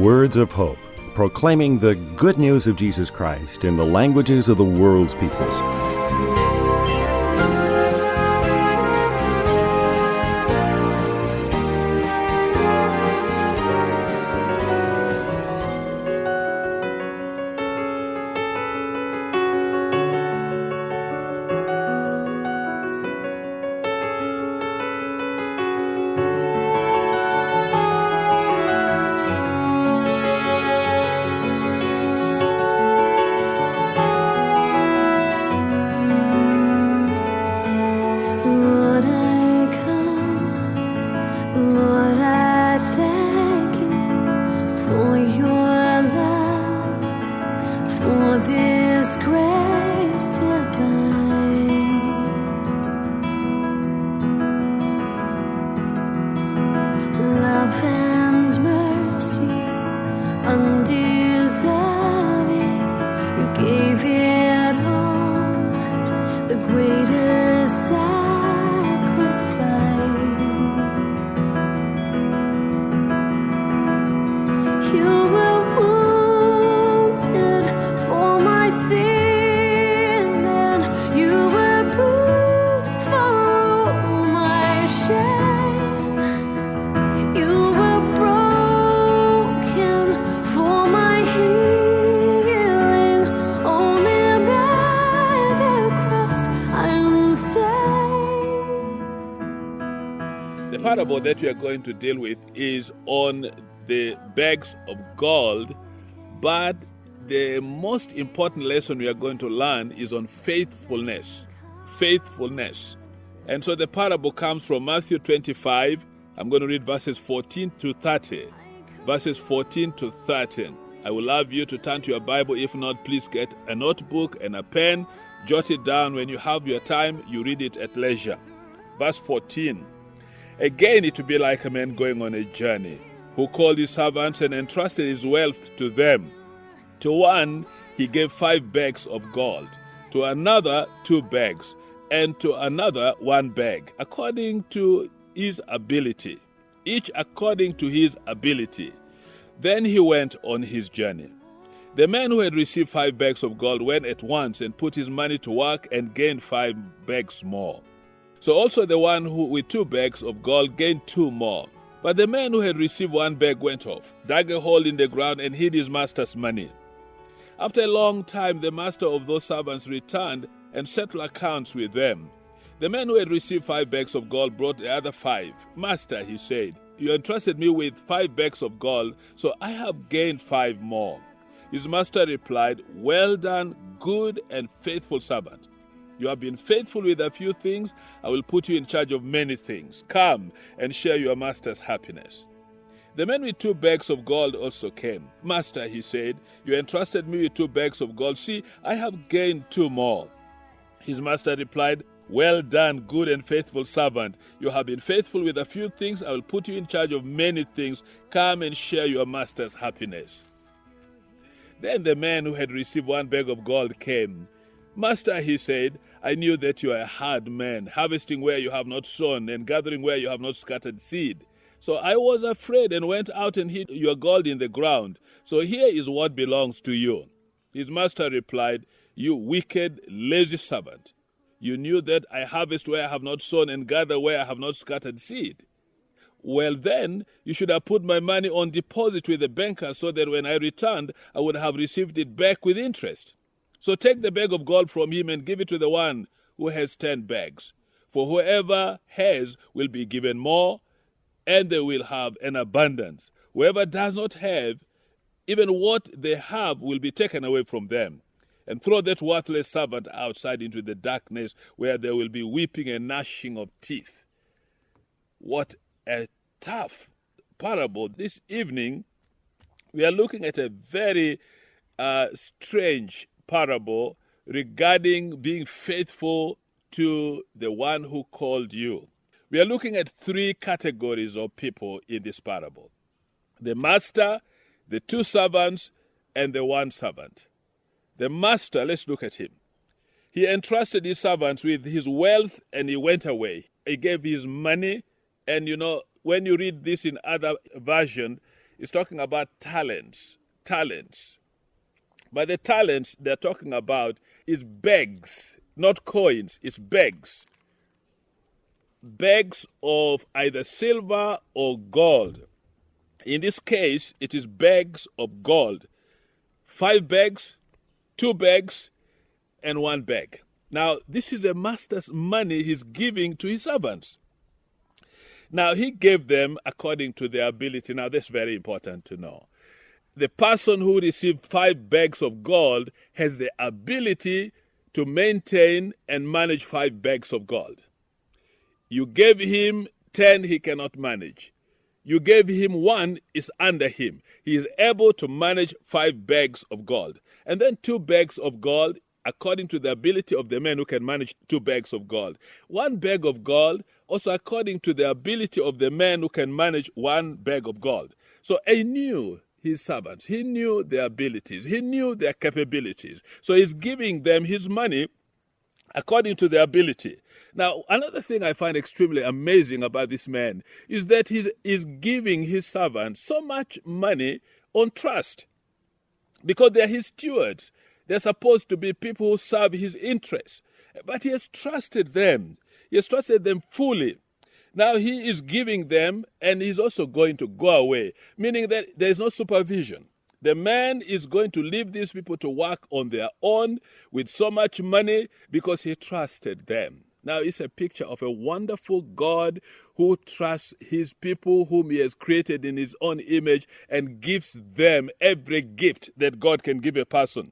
words of hope, proclaiming the good news of Jesus Christ in the languages of the world's peoples. The parable that we are going to deal with is on the bags of gold, but the most important lesson we are going to learn is on faithfulness. Faithfulness. And so the parable comes from Matthew 25. I'm going to read verses 14 to 30. Verses 14 to 13. I would love you to turn to your Bible. If not, please get a notebook and a pen. Jot it down. When you have your time, you read it at leisure. Verse 14. Again, it will be like a man going on a journey, who called his servants and entrusted his wealth to them. To one he gave 5 bags of gold, to another 2 bags, and to another 1 bag, according to his ability, each according to his ability. Then he went on his journey. The man who had received 5 bags of gold went at once and put his money to work and gained 5 bags more. So also the one who with 2 bags of gold gained 2 more. But the man who had received 1 bag went off, dug a hole in the ground, and hid his master's money. After a long time, the master of those servants returned and settled accounts with them. The man who had received 5 bags of gold brought the other 5. Master, he said, you entrusted me with 5 bags of gold, so I have gained 5 more. His master replied, well done, good and faithful servant. You have been faithful with a few things. I will put you in charge of many things. Come and share your master's happiness. The man with 2 bags of gold also came. Master, he said, you entrusted me with 2 bags of gold. See, I have gained 2 more. His master replied, well done, good and faithful servant. You have been faithful with a few things. I will put you in charge of many things. Come and share your master's happiness. Then the man who had received 1 bag of gold came. Master, he said, I knew that you are a hard man, harvesting where you have not sown and gathering where you have not scattered seed. So I was afraid and went out and hid your gold in the ground. So here is what belongs to you. His master replied, you wicked, lazy servant. You knew that I harvest where I have not sown and gather where I have not scattered seed. Well then, you should have put my money on deposit with the banker so that when I returned, I would have received it back with interest. So take the bag of gold from him and give it to the one who has 10 bags. For whoever has will be given more, and they will have an abundance. Whoever does not have, even what they have will be taken away from them. And throw that worthless servant outside into the darkness, where there will be weeping and gnashing of teeth. What a tough parable. This evening, we are looking at a very strange parable regarding being faithful to the one who called you. We are looking at 3 categories of people in this parable. The master, the 2 servants, and the 1 servant. The master, let's look at him. He entrusted his servants with his wealth and he went away. He gave his money, and when you read this in other version, It's talking about talents. Talents. But the talents they're talking about is bags, not coins, it's bags. Bags of either silver or gold. In this case, it is bags of gold. 5 bags, 2 bags, and 1 bag. Now, this is a master's money he's giving to his servants. Now, he gave them according to their ability. Now, that's very important to know. The person who received 5 bags of gold has the ability to maintain and manage 5 bags of gold. You gave him 10, he cannot manage. You gave him 1, is under him. He is able to manage 5 bags of gold. And then 2 bags of gold, according to the ability of the man who can manage 2 bags of gold. 1 bag of gold, also according to the ability of the man who can manage 1 bag of gold. So he knew his servants. He knew their abilities. He knew their capabilities. So he's giving them his money according to their ability. Now, another thing I find extremely amazing about this man is that he is giving his servants so much money on trust, because they're his stewards. They're supposed to be people who serve his interests. But he has trusted them. He has trusted them fully. Now he is giving them, and he's also going to go away, meaning that there is no supervision. The man is going to leave these people to work on their own with so much money because he trusted them. Now it's a picture of a wonderful God who trusts his people whom he has created in his own image and gives them every gift that God can give a person.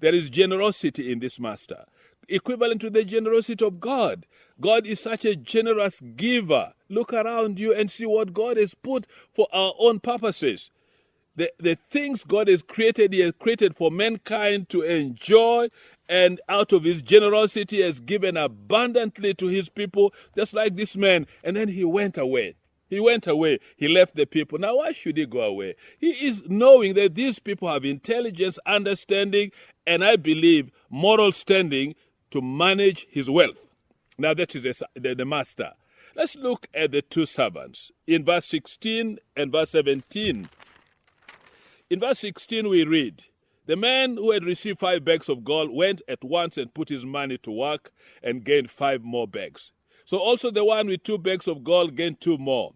There is generosity in this master, equivalent to the generosity of God. God is such a generous giver. Look around you and see what God has put for our own purposes. The things God has created, he has created for mankind to enjoy, and out of his generosity has given abundantly to his people, just like this man. And then he went away. He went away. He left the people. Now, why should he go away? He is knowing that these people have intelligence, understanding, and I believe moral standing to manage his wealth. Now, that is the master. Let's look at the 2 servants in verse 16 and verse 17. In verse 16 we read, "The man who had received 5 bags of gold went at once and put his money to work and gained 5 more bags. So also the one with 2 bags of gold gained 2 more.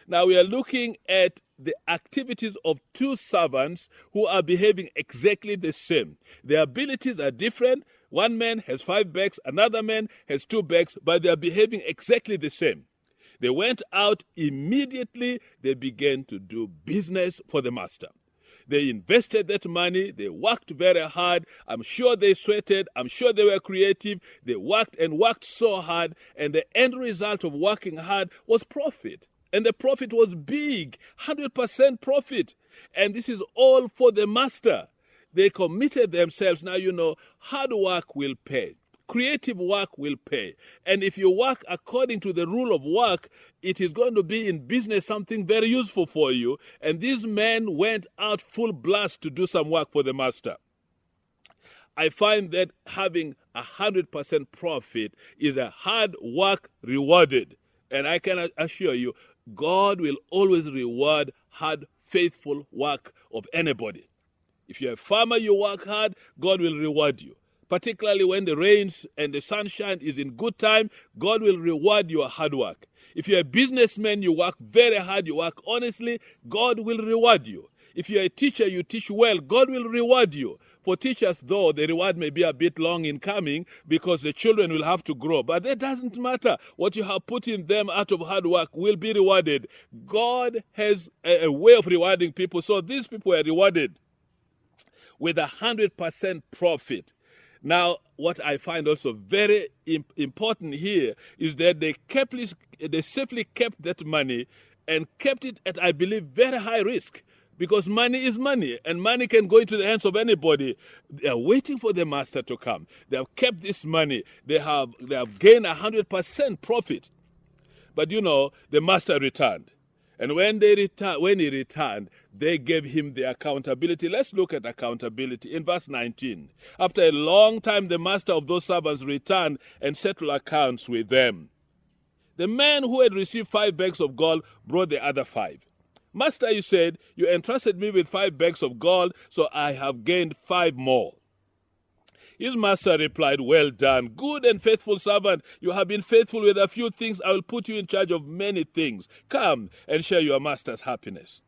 Now we are looking at the activities of 2 servants who are behaving exactly the same. Their abilities are different. One man has 5 bags, another man has 2 bags, but they are behaving exactly the same. They went out immediately. They began to do business for the master. They invested that money. They worked very hard. I'm sure they sweated. I'm sure they were creative. They worked and worked so hard. And the end result of working hard was profit. And the profit was big, 100% profit. And this is all for the master. They committed themselves. Now, you know, hard work will pay. Creative work will pay. And if you work according to the rule of work, it is going to be in business something very useful for you. And these men went out full blast to do some work for the master. I find that having 100% profit is a hard work rewarded. And I can assure you, God will always reward hard, faithful work of anybody. If you're a farmer, you work hard, God will reward you. Particularly when the rains and the sunshine is in good time, God will reward your hard work. If you're a businessman, you work very hard, you work honestly, God will reward you. If you're a teacher, you teach well, God will reward you. For teachers, though, the reward may be a bit long in coming because the children will have to grow. But that doesn't matter. What you have put in them out of hard work will be rewarded. God has a way of rewarding people. So these people were rewarded with 100% profit. Now, what I find also very important here is that they safely kept that money and kept it at, I believe, very high risk. Because money is money, and money can go into the hands of anybody. They are waiting for the master to come. They have kept this money. They have gained 100% profit. But you know, the master returned. And when he returned, they gave him the accountability. Let's look at accountability in verse 19. After a long time, the master of those servants returned and settled accounts with them. The man who had received 5 bags of gold brought the other 5. Master, he said, you entrusted me with 5 bags of gold, so I have gained 5 more. His master replied, well done, good and faithful servant. You have been faithful with a few things. I will put you in charge of many things. Come and share your master's happiness.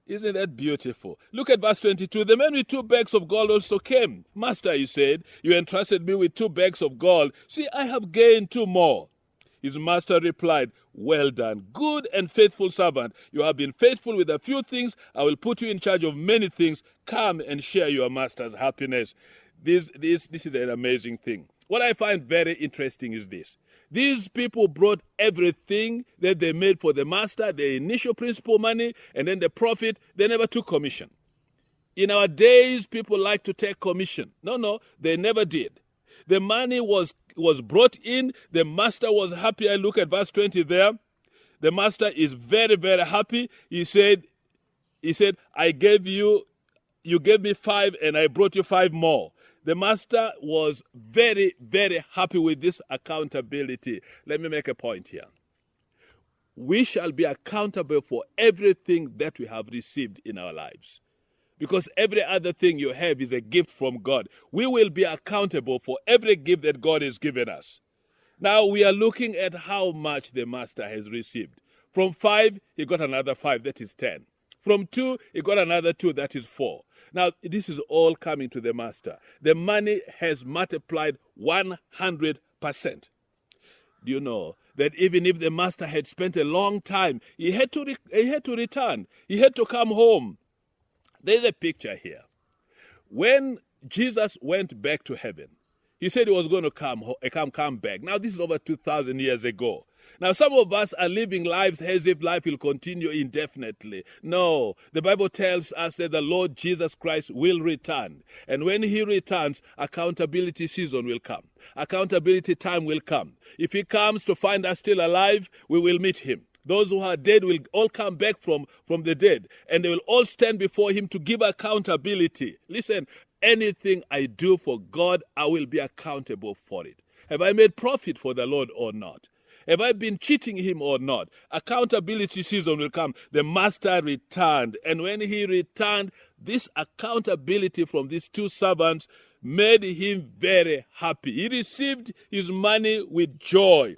Isn't that beautiful? Look at verse 22. The man with 2 bags of gold also came. Master, he said, you entrusted me with 2 bags of gold. See, I have gained 2 more. His master replied, well done, good and faithful servant. You have been faithful with a few things. I will put you in charge of many things. Come and share your master's happiness. This is an amazing thing. What I find very interesting is this. These people brought everything that they made for the master, the initial principal money, and then the profit. They never took commission. In our days, people like to take commission. No, they never did. The money was brought in. The master was happy. I look at verse 20 there. The master is very, very happy. He said, you gave me 5 and I brought you 5 more. The master was very, very happy with this accountability. Let me make a point here. We shall be accountable for everything that we have received in our lives. Because every other thing you have is a gift from God. We will be accountable for every gift that God has given us. Now we are looking at how much the master has received. From 5, he got another 5, that is 10. From 2, he got another 2, that is 4. Now, this is all coming to the master. The money has multiplied 100%. Do you know that even if the master had spent a long time, he had to return. He had to come home. There's a picture here. When Jesus went back to heaven, he said he was going to come back. Now, this is over 2,000 years ago. Now, some of us are living lives as if life will continue indefinitely. No, the Bible tells us that the Lord Jesus Christ will return. And when he returns, accountability season will come. Accountability time will come. If he comes to find us still alive, we will meet him. Those who are dead will all come back from the dead, and they will all stand before him to give accountability. Listen, anything I do for God, I will be accountable for it. Have I made profit for the Lord or not? Have I been cheating him or not? Accountability season will come. The master returned, and when he returned, this accountability from these 2 servants made him very happy. He received his money with joy.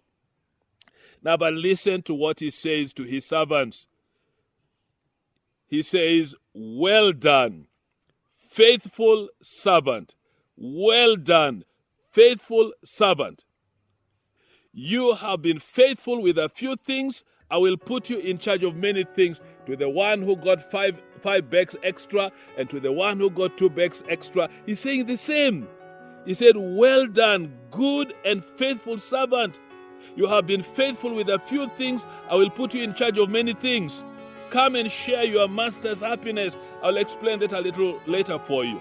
Now, but listen to what he says to his servants. He says, well done, faithful servant. Well done, faithful servant. You have been faithful with a few things. I will put you in charge of many things. To the one who got 5 bags extra, and to the one who got 2 bags extra, he's saying the same. He said, well done, good and faithful servant. You have been faithful with a few things. I will put you in charge of many things. Come and share your master's happiness. I'll explain that a little later for you.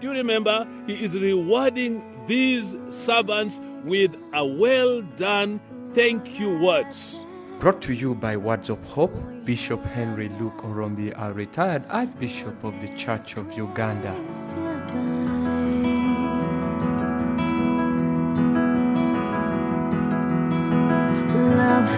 Do you remember? He is rewarding these servants with a well done thank you words. Brought to you by Words of Hope, Bishop Henry Luke Orombi, a retired Archbishop of the Church of Uganda. Love